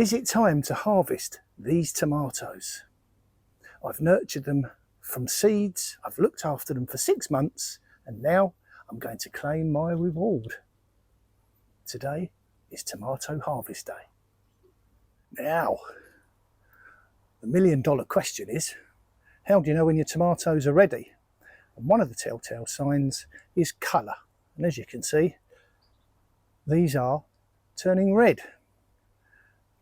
Is it time to harvest these tomatoes? I've nurtured them from seeds, I've looked after them for 6 months, and now I'm going to claim my reward. Today is tomato harvest day. Now, the million-dollar question is, how do you know when your tomatoes are ready? And one of the telltale signs is colour. And as you can see, these are turning red.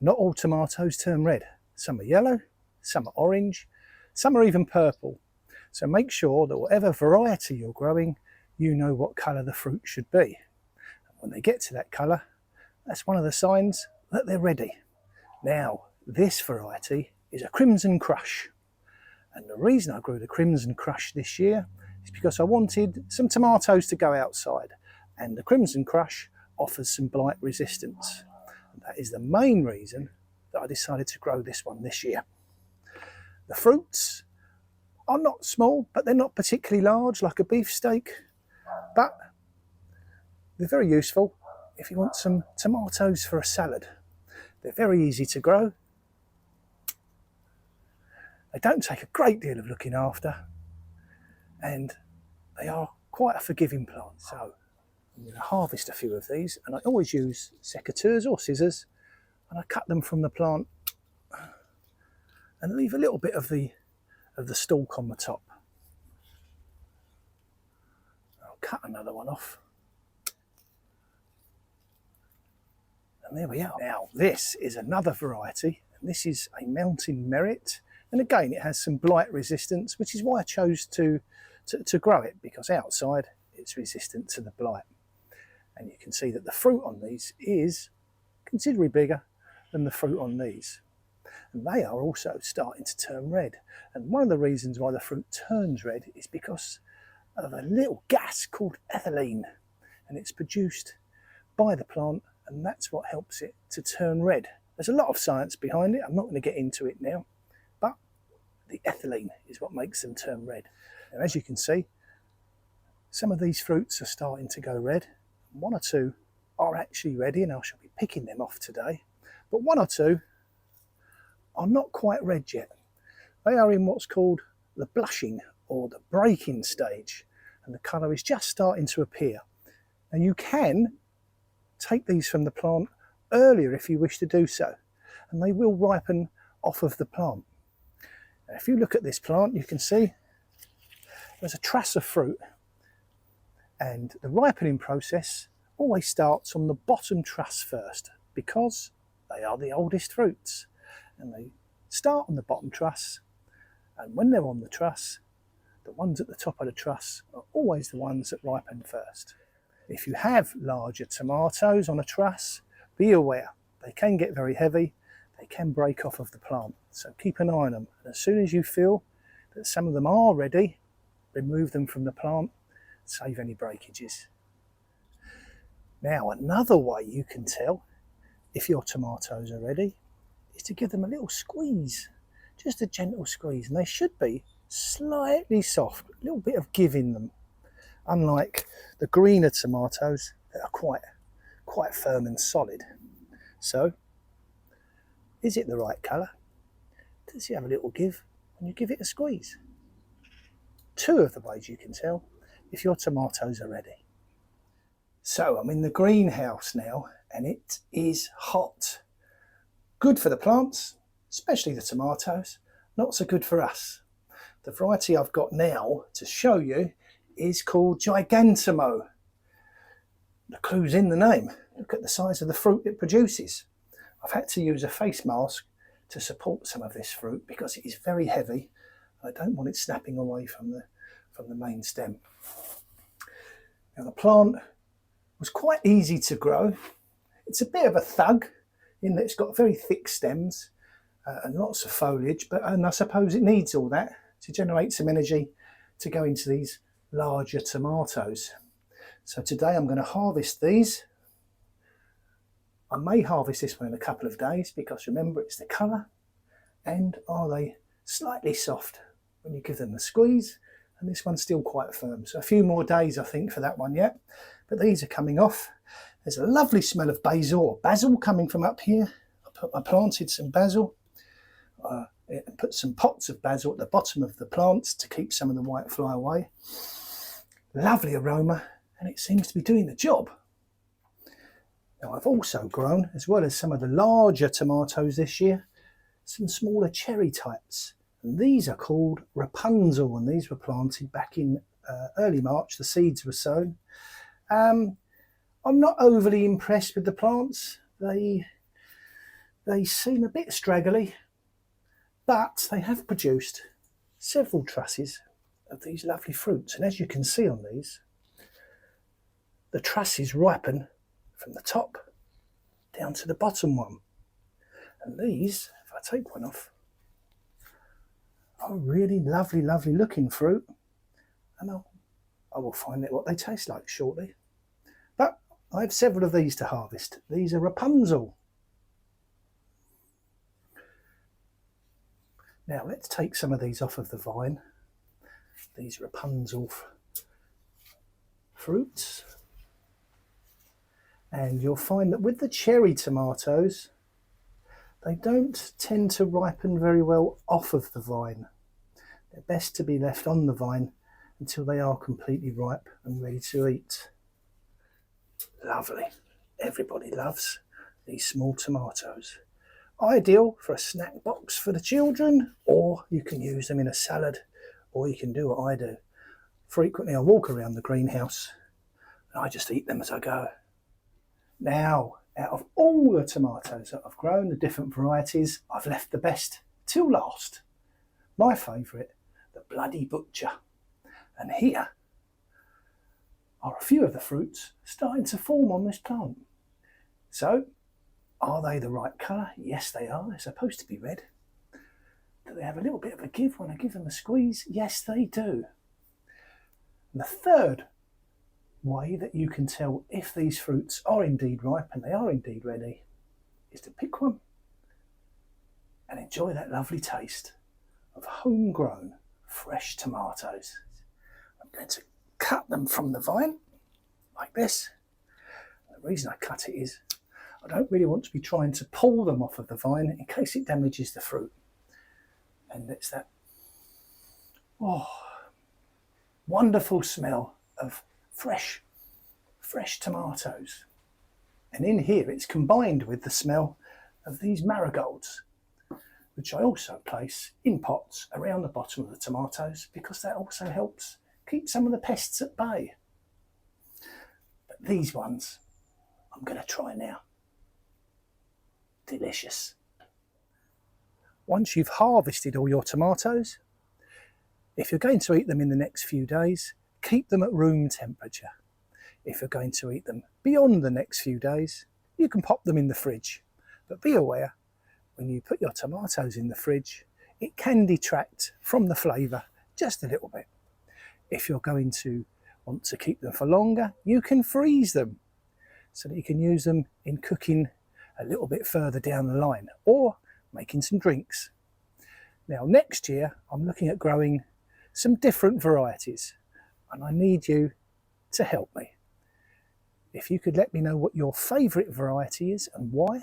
Not all tomatoes turn red. Some are yellow, some are orange, some are even purple. So make sure that whatever variety you're growing, you know what colour the fruit should be. And when they get to that colour, that's one of the signs that they're ready. Now, this variety is a Crimson Crush. And the reason I grew the Crimson Crush this year is because I wanted some tomatoes to go outside. And the Crimson Crush offers some blight resistance. And that is the main reason that I decided to grow this one this year. The fruits are not small, but they're not particularly large like a beefsteak. But they're very useful if you want some tomatoes for a salad. They're very easy to grow. They don't take a great deal of looking after, and they are quite a forgiving plant. So I'm going to harvest a few of these, and I always use secateurs or scissors, and I cut them from the plant and leave a little bit of the stalk on the top. I'll cut another one off. And there we are. Now this is another variety, and this is a Mountain Merit. And again, it has some blight resistance, which is why I chose to grow it, because outside it's resistant to the blight. And you can see that the fruit on these is considerably bigger than the fruit on these. And they are also starting to turn red. And one of the reasons why the fruit turns red is because of a little gas called ethylene. And it's produced by the plant, and that's what helps it to turn red. There's a lot of science behind it. I'm not going to get into it now. But the ethylene is what makes them turn red. And as you can see, some of these fruits are starting to go red. One or two are actually ready, and I shall be picking them off today. But one or two are not quite red yet. They are in what's called the blushing or the breaking stage, and the colour is just starting to appear. And you can take these from the plant earlier if you wish to do so, and they will ripen off of the plant. Now, if you look at this plant, you can see there's a truss of fruit, and the ripening process always starts on the bottom truss first, because they are the oldest fruits, and they start on the bottom truss, and when they're on the truss, the ones at the top of the truss are always the ones that ripen first. If you have larger tomatoes on a truss, be aware, they can get very heavy, they can break off of the plant, so keep an eye on them. And as soon as you feel that some of them are ready, remove them from the plant, save any breakages. Now, another way you can tell if your tomatoes are ready is to give them a little squeeze, just a gentle squeeze, and they should be slightly soft, a little bit of give in them, unlike the greener tomatoes that are quite firm and solid. So, is it the right colour? Does it have a little give when you give it a squeeze? Two of the ways you can tell if your tomatoes are ready. So I'm in the greenhouse now, and it is hot. Good for the plants, especially the tomatoes, not so good for us. The variety I've got now to show you is called Gigantamo. The clue's in the name. Look at the size of the fruit it produces. I've had to use a face mask to support some of this fruit because it is very heavy. I don't want it snapping away from the main stem. Now, the plant was quite easy to grow. It's a bit of a thug in that it's got very thick stems and lots of foliage, and I suppose it needs all that to generate some energy to go into these larger tomatoes. So today I'm going to harvest these. I may harvest this one in a couple of days because remember, it's the colour, and are they slightly soft when you give them a squeeze, and this one's still quite firm. So a few more days I think for that one yet, but these are coming off. There's a lovely smell of basil coming from up here. I I planted some basil, and put some pots of basil at the bottom of the plants to keep some of the white fly away. Lovely aroma, and it seems to be doing the job. Now I've also grown, as well as some of the larger tomatoes this year, some smaller cherry types. And these are called Rapunzel, and these were planted back in early March. The seeds were sown. I'm not overly impressed with the plants. They seem a bit straggly, but they have produced several trusses of these lovely fruits. And as you can see on these, the trusses ripen from the top down to the bottom one. And these, if I take one off, are really lovely, lovely looking fruit. And I will find out what they taste like shortly. But I have several of these to harvest. These are Rapunzel. Now let's take some of these off of the vine. These Rapunzel fruits. And you'll find that with the cherry tomatoes, they don't tend to ripen very well off of the vine. They're best to be left on the vine until they are completely ripe and ready to eat. Lovely. Everybody loves these small tomatoes. Ideal for a snack box for the children, or you can use them in a salad, or you can do what I do. Frequently I walk around the greenhouse and I just eat them as I go. Now, out of all the tomatoes that I've grown, the different varieties, I've left the best till last. My favourite, the Bloody Butcher. And here are a few of the fruits starting to form on this plant. So, are they the right colour? Yes, they are. They're supposed to be red. Do they have a little bit of a give when I give them a squeeze? Yes, they do. And the third way that you can tell if these fruits are indeed ripe and they are indeed ready is to pick one and enjoy that lovely taste of homegrown fresh tomatoes. I'm going to cut them from the vine like this. The reason I cut it is I don't really want to be trying to pull them off of the vine in case it damages the fruit. And it's that wonderful smell of fresh tomatoes. And in here it's combined with the smell of these marigolds, which I also place in pots around the bottom of the tomatoes because that also helps keep some of the pests at bay. But these ones I'm going to try now. Delicious. Once you've harvested all your tomatoes, if you're going to eat them in the next few days, keep them at room temperature. If you're going to eat them beyond the next few days, you can pop them in the fridge. But be aware, when you put your tomatoes in the fridge, it can detract from the flavour just a little bit. If you're going to want to keep them for longer, you can freeze them so that you can use them in cooking a little bit further down the line or making some drinks. Now next year I'm looking at growing some different varieties and I need you to help me. If you could let me know what your favourite variety is and why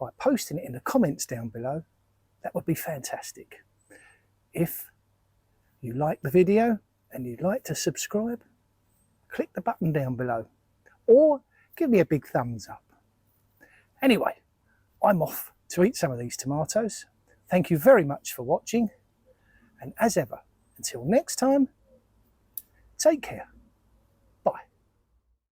by posting it in the comments down below, that would be fantastic. If you like the video and you'd like to subscribe, click the button down below or give me a big thumbs up. Anyway, I'm off to eat some of these tomatoes. Thank you very much for watching, and as ever, until next time, take care.